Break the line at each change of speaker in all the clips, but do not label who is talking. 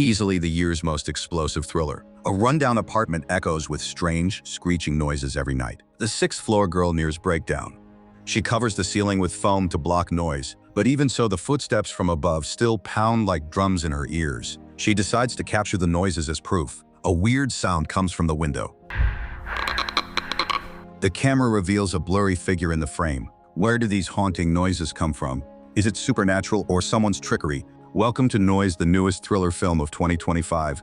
easily the year's most explosive thriller. A rundown apartment echoes with strange, screeching noises every night. The sixth-floor girl nears breakdown. She covers the ceiling with foam to block noise, but even so, the footsteps from above still pound like drums in her ears. She decides to capture the noises as proof. A weird sound comes from the window. The camera reveals a blurry figure in the frame. Where do these haunting noises come from? Is it supernatural or someone's trickery? Welcome to Noise, the newest thriller film of 2025.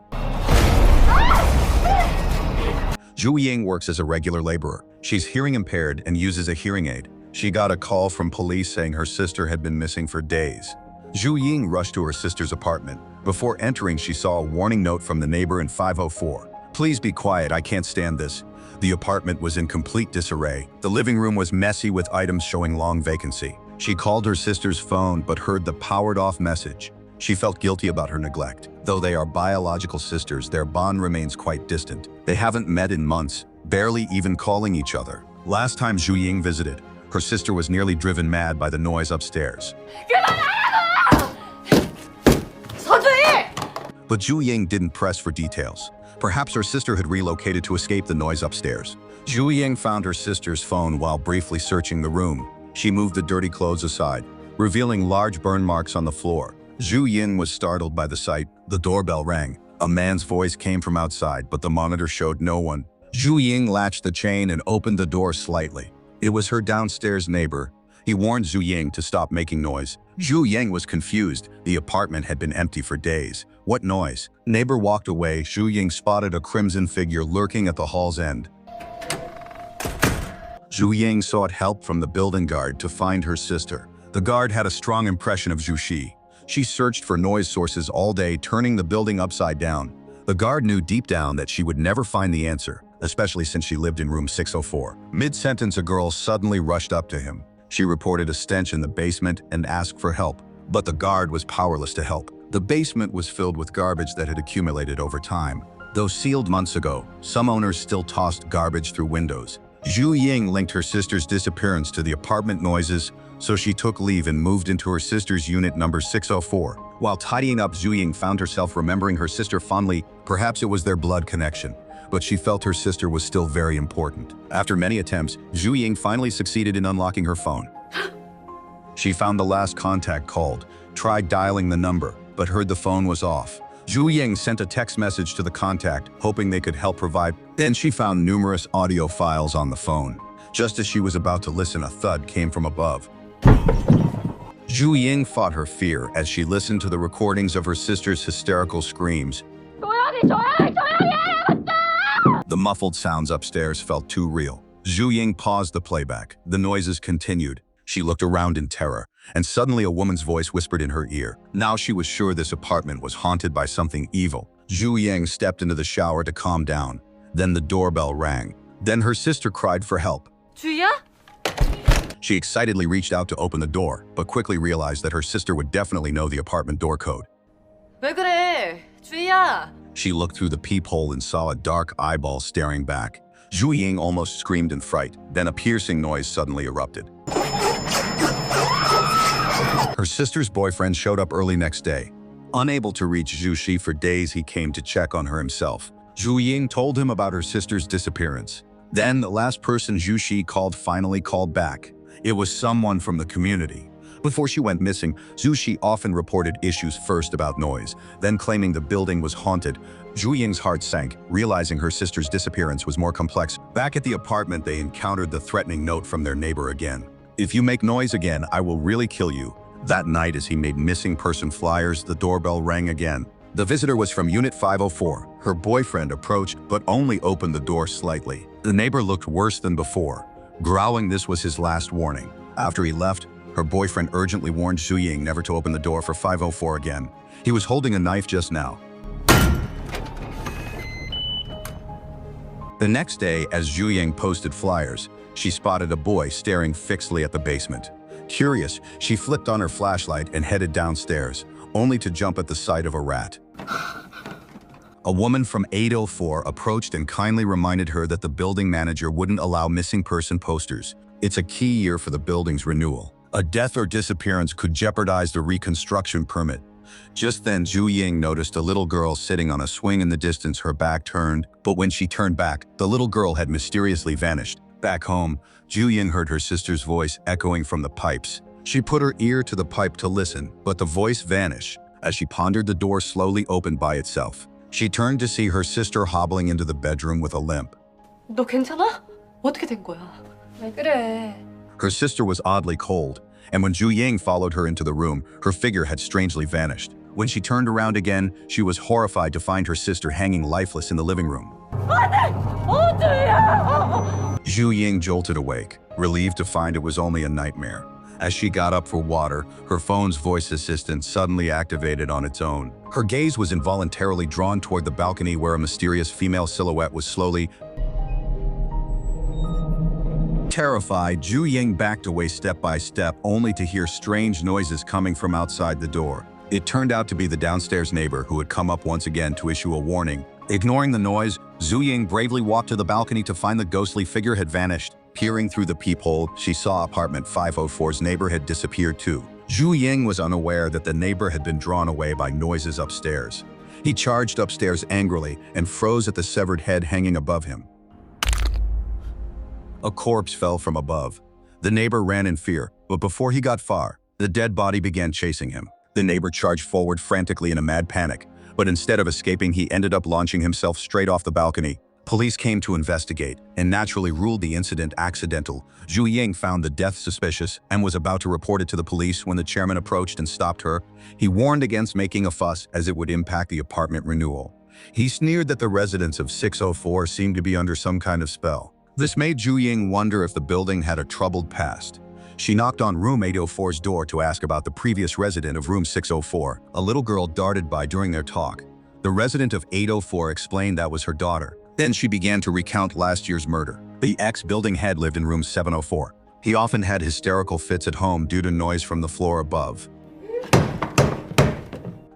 Zhu Ying works as a regular laborer. She's hearing impaired and uses a hearing aid. She got a call from police saying her sister had been missing for days. Zhu Ying rushed to her sister's apartment. Before entering, she saw a warning note from the neighbor in 504. "Please be quiet, I can't stand this." The apartment was in complete disarray. The living room was messy with items showing long vacancy. She called her sister's phone but heard the powered-off message. She felt guilty about her neglect. Though they are biological sisters, their bond remains quite distant. They haven't met in months, barely even calling each other. Last time Zhu Ying visited, her sister was nearly driven mad by the noise upstairs. But Zhu Ying didn't press for details. Perhaps her sister had relocated to escape the noise upstairs. Zhu Ying found her sister's phone while briefly searching the room. She moved the dirty clothes aside, revealing large burn marks on the floor. Zhu Ying was startled by the sight. The doorbell rang. A man's voice came from outside, but the monitor showed no one. Zhu Ying latched the chain and opened the door slightly. It was her downstairs neighbor. He warned Zhu Ying to stop making noise. Zhu Ying was confused. The apartment had been empty for days. What noise? Neighbor walked away. Zhu Ying spotted a crimson figure lurking at the hall's end. Zhu Ying sought help from the building guard to find her sister. The guard had a strong impression of Zhu Xi. She searched for noise sources all day, turning the building upside down. The guard knew deep down that she would never find the answer, especially since she lived in room 604. Mid-sentence, a girl suddenly rushed up to him. She reported a stench in the basement and asked for help, but the guard was powerless to help. The basement was filled with garbage that had accumulated over time. Though sealed months ago, some owners still tossed garbage through windows. Zhu Ying linked her sister's disappearance to the apartment noises, so she took leave and moved into her sister's unit number 604. While tidying up, Zhu Ying found herself remembering her sister fondly. Perhaps it was their blood connection, but she felt her sister was still very important. After many attempts, Zhu Ying finally succeeded in unlocking her phone. She found the last contact called, tried dialing the number, but heard the phone was off. Zhu Ying sent a text message to the contact, hoping they could help provide. Then she found numerous audio files on the phone. Just as she was about to listen, a thud came from above. Zhu Ying fought her fear as she listened to the recordings of her sister's hysterical screams. The muffled sounds upstairs felt too real. Zhu Ying paused the playback. The noises continued. She looked around in terror, and suddenly a woman's voice whispered in her ear. Now she was sure this apartment was haunted by something evil. Zhu Ying stepped into the shower to calm down. Then the doorbell rang. Then her sister cried for help.
주희야?
She excitedly reached out to open the door, but quickly realized that her sister would definitely know the apartment door code.
왜 그래? 주희야.
She looked through the peephole and saw a dark eyeball staring back. Zhu Ying almost screamed in fright. Then a piercing noise suddenly erupted. Her sister's boyfriend showed up early next day. Unable to reach Zhu Xi for days, he came to check on her himself. Zhu Ying told him about her sister's disappearance. Then the last person Zhu Xi called finally called back. It was someone from the community. Before she went missing, Zhu Xi often reported issues first about noise, then claiming the building was haunted. Zhu Ying's heart sank, realizing her sister's disappearance was more complex. Back at the apartment, they encountered the threatening note from their neighbor again. "If you make noise again, I will really kill you." That night, as he made missing person flyers, the doorbell rang again. The visitor was from Unit 504. Her boyfriend approached, but only opened the door slightly. The neighbor looked worse than before, growling this was his last warning. After he left, her boyfriend urgently warned Zhu Ying never to open the door for 504 again. He was holding a knife just now. The next day, as Zhu Ying posted flyers, she spotted a boy staring fixedly at the basement. Curious, she flipped on her flashlight and headed downstairs, only to jump at the sight of a rat. A woman from 804 approached and kindly reminded her that the building manager wouldn't allow missing person posters. It's a key year for the building's renewal. A death or disappearance could jeopardize the reconstruction permit. Just then, Zhu Ying noticed a little girl sitting on a swing in the distance, her back turned, but when she turned back, the little girl had mysteriously vanished. Back home, Zhu Ying heard her sister's voice echoing from the pipes. She put her ear to the pipe to listen, but the voice vanished. As she pondered, the door slowly opened by itself. She turned to see her sister hobbling into the bedroom with a limp.
너 괜찮아? 어떻게 된 거야? 왜 그래?
Her sister was oddly cold, and when Zhu Ying followed her into the room, her figure had strangely vanished. When she turned around again, she was horrified to find her sister hanging lifeless in the living room. Zhu Ying jolted awake, relieved to find it was only a nightmare. As she got up for water, her phone's voice assistant suddenly activated on its own. Her gaze was involuntarily drawn toward the balcony where a mysterious female silhouette was slowly. Terrified, Zhu Ying backed away step by step, only to hear strange noises coming from outside the door. It turned out to be the downstairs neighbor who had come up once again to issue a warning. Ignoring the noise, Zhu Ying bravely walked to the balcony to find the ghostly figure had vanished. Peering through the peephole, she saw apartment 504's neighbor had disappeared too. Zhu Ying was unaware that the neighbor had been drawn away by noises upstairs. He charged upstairs angrily and froze at the severed head hanging above him. A corpse fell from above. The neighbor ran in fear, but before he got far, the dead body began chasing him. The neighbor charged forward frantically in a mad panic, but instead of escaping, he ended up launching himself straight off the balcony. Police came to investigate and naturally ruled the incident accidental. Zhu Ying found the death suspicious and was about to report it to the police when the chairman approached and stopped her. He warned against making a fuss as it would impact the apartment renewal. He sneered that the residents of 604 seemed to be under some kind of spell. This made Zhu Ying wonder if the building had a troubled past. She knocked on room 804's door to ask about the previous resident of room 604. A little girl darted by during their talk. The resident of 804 explained that was her daughter. Then she began to recount last year's murder. The ex-building head lived in room 704. He often had hysterical fits at home due to noise from the floor above.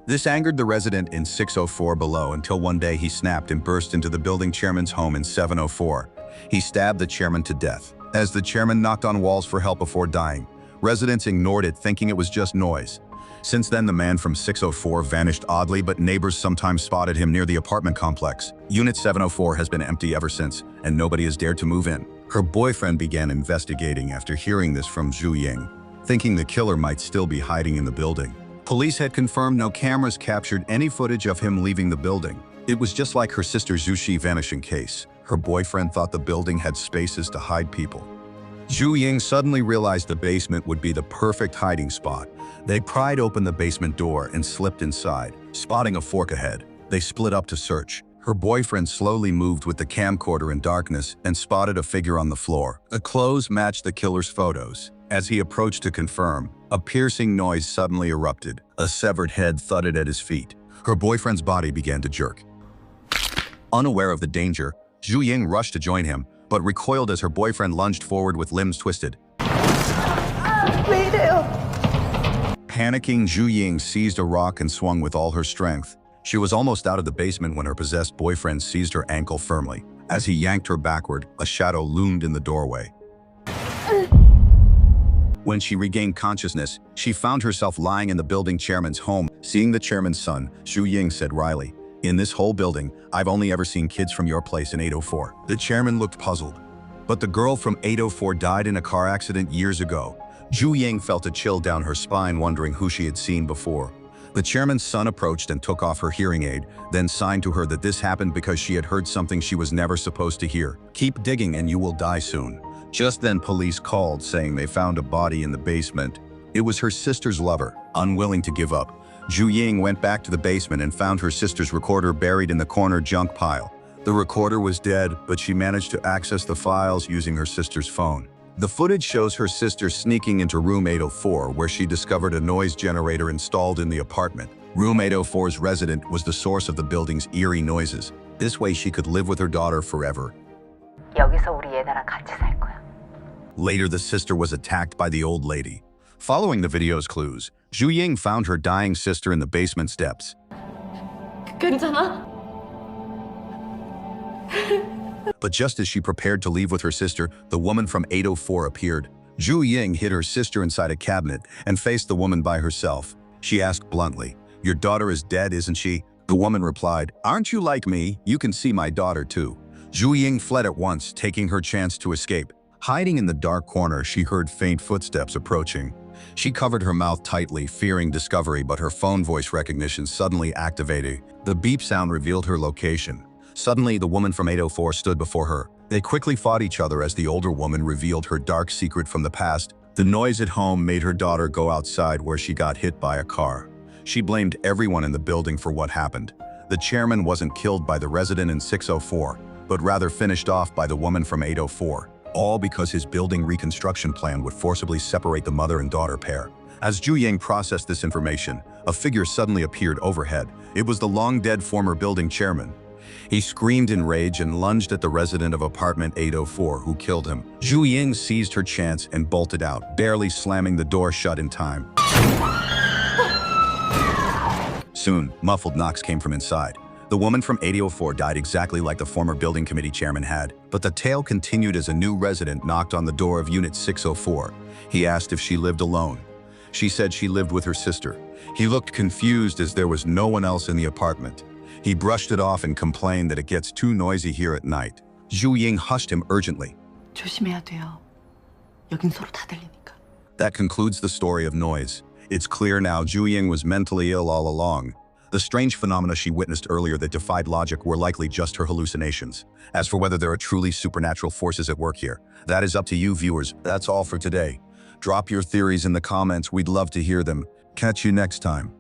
This angered the resident in 604 below until one day he snapped and burst into the building chairman's home in 704. He stabbed the chairman to death. As the chairman knocked on walls for help before dying, residents ignored it, thinking it was just noise. Since then, the man from 604 vanished oddly, but neighbors sometimes spotted him near the apartment complex. Unit 704 has been empty ever since, and nobody has dared to move in. Her boyfriend began investigating after hearing this from Zhu Ying, thinking the killer might still be hiding in the building. Police had confirmed no cameras captured any footage of him leaving the building. It was just like her sister Zhu Xi vanishing case. Her boyfriend thought the building had spaces to hide people. Zhu Ying suddenly realized the basement would be the perfect hiding spot. They pried open the basement door and slipped inside, spotting a fork ahead. They split up to search. Her boyfriend slowly moved with the camcorder in darkness and spotted a figure on the floor. The clothes matched the killer's photos. As he approached to confirm, a piercing noise suddenly erupted. A severed head thudded at his feet. Her boyfriend's body began to jerk. Unaware of the danger, Zhu Ying rushed to join him, but recoiled as her boyfriend lunged forward with limbs twisted. Panicking, Zhu Ying seized a rock and swung with all her strength. She was almost out of the basement when her possessed boyfriend seized her ankle firmly. As he yanked her backward, a shadow loomed in the doorway. When she regained consciousness, she found herself lying in the building chairman's home. Seeing the chairman's son, Zhu Ying said wryly, "In this whole building, I've only ever seen kids from your place in 804. The chairman looked puzzled. But the girl from 804 died in a car accident years ago. Zhu Ying felt a chill down her spine, wondering who she had seen before. The chairman's son approached and took off her hearing aid, then signed to her that this happened because she had heard something she was never supposed to hear. "Keep digging and you will die soon." Just then police called, saying they found a body in the basement. It was her sister's lover. Unwilling to give up, Zhu Ying went back to the basement and found her sister's recorder buried in the corner junk pile. The recorder was dead, but she managed to access the files using her sister's phone. The footage shows her sister sneaking into room 804, where she discovered a noise generator installed in the apartment. Room 804's resident was the source of the building's eerie noises. This way she could live with her daughter forever.
여기서 우리 얘네랑 같이 살 거야.
Later, the sister was attacked by the old lady. Following the video's clues, Zhu Ying found her dying sister in the basement steps.
괜찮아?
But just as she prepared to leave with her sister, the woman from 804 appeared. Zhu Ying hid her sister inside a cabinet and faced the woman by herself. She asked bluntly, "Your daughter is dead, isn't she?" The woman replied, "Aren't you like me? You can see my daughter too." Zhu Ying fled at once, taking her chance to escape. Hiding in the dark corner, she heard faint footsteps approaching. She covered her mouth tightly, fearing discovery, but her phone voice recognition suddenly activated. The beep sound revealed her location. Suddenly, the woman from 804 stood before her. They quickly fought each other as the older woman revealed her dark secret from the past. The noise at home made her daughter go outside where she got hit by a car. She blamed everyone in the building for what happened. The chairman wasn't killed by the resident in 604, but rather finished off by the woman from 804. All because his building reconstruction plan would forcibly separate the mother and daughter pair. As Zhu Ying processed this information, a figure suddenly appeared overhead. It was the long-dead former building chairman. He screamed in rage and lunged at the resident of apartment 804 who killed him. Zhu Ying seized her chance and bolted out, barely slamming the door shut in time. Soon, muffled knocks came from inside. The woman from 804 died exactly like the former building committee chairman had, but the tale continued as a new resident knocked on the door of Unit 604. He asked if she lived alone. She said she lived with her sister. He looked confused as there was no one else in the apartment. He brushed it off and complained that it gets too noisy here at night. Zhu Ying hushed him urgently.
조심해야 돼요. 여긴 서로 다 들리니까.
That concludes the story of noise. It's clear now Zhu Ying was mentally ill all along. The strange phenomena she witnessed earlier that defied logic were likely just her hallucinations. As for whether there are truly supernatural forces at work here, that is up to you viewers. That's all for today. Drop your theories in the comments, we'd love to hear them. Catch you next time.